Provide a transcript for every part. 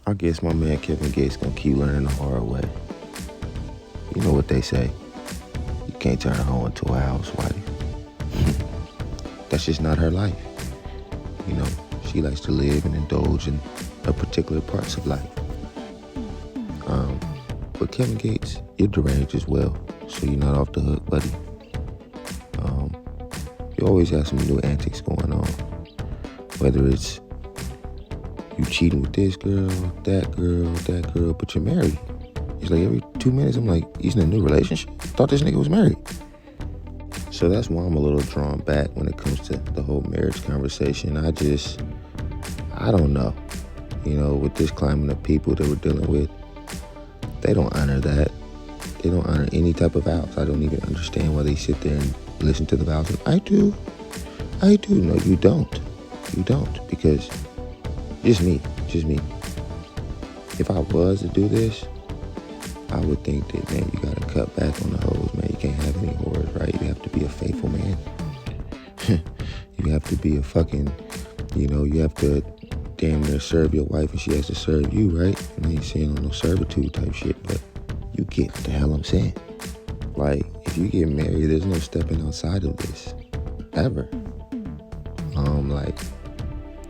I guess my man Kevin Gates gonna keep learning the hard way. You know what they say. You can't turn a hoe into a housewife. That's just not her life. You know, she likes to live and indulge in her particular parts of life. But Kevin Gates, you're deranged as well, so you're not off the hook, buddy. You always have some new antics going on, whether it's you cheating with this girl, that girl, but you're married. It's like every 2 minutes, I'm like, he's in a new relationship? Thought this nigga was married. So that's why I'm a little drawn back when it comes to the whole marriage conversation. I don't know. You know, with this climate of people that we're dealing with, they don't honor that. They don't honor any type of vows. I don't even understand why they sit there and listen to the vows. Like, I do. No, you don't. You don't, because just me. If I was to do this, I would think that, man, you gotta cut back on the hoes, man. You can't have any whores, right? You have to be a faithful man. You have to be a fucking, you have to damn near serve your wife and she has to serve you, right? And I ain't saying on no servitude type shit, but you get what the hell I'm saying. Like, if you get married, there's no stepping outside of this, ever.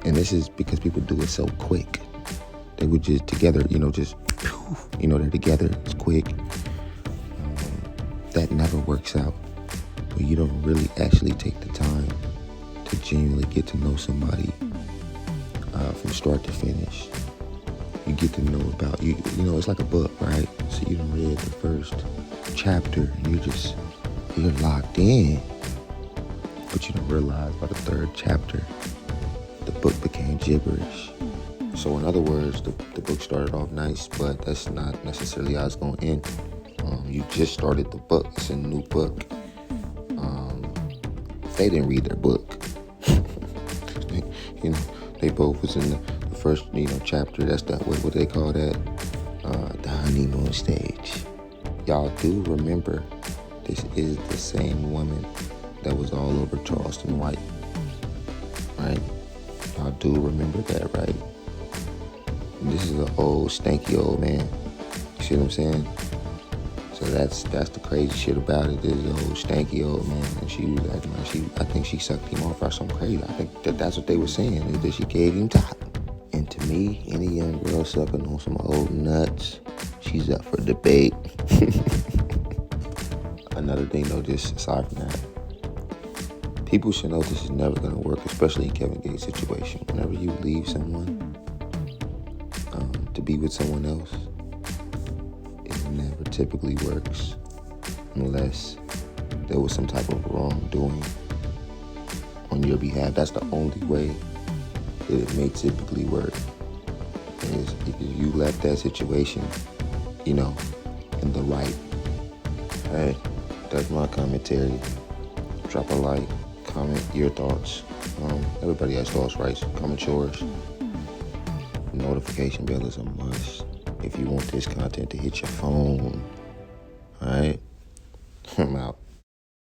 And this is because people do it so quick. They would just together, they're together, it's quick. That never works out. But you don't really actually take the time to genuinely get to know somebody from start to finish. You get to know about, it's like a book, right? So you done read the first chapter and you're locked in. But you don't realize by the third chapter, the book became gibberish. So in other words, the book started off nice, but that's not necessarily how it's going to end. You just started the book. It's a new book. They didn't read their book. They both was in the first, chapter. That's what they call that? The honeymoon stage. Y'all do remember, this is the same woman that was all over Charleston White, right? Y'all do remember that, right? This is an old, stanky old man. You see what I'm saying? So that's the crazy shit about it. This is an old, stanky old man. And she was acting like I think she sucked him off or something crazy. I think that's what they were saying, is that she gave him top. And to me, any young girl sucking on some old nuts, she's up for debate. Another thing though, just aside from that, people should know this is never going to work, especially in Kevin Gates' situation. Whenever you leave someone to be with someone else, it never typically works unless there was some type of wrongdoing on your behalf. That's the only way that it may typically work, is if you left that situation, in the right. Hey, that's my commentary. Drop a like, comment your thoughts. Everybody has thoughts, right? So comment yours. Notification bell is a must if you want this content to hit your phone. All right? I'm out.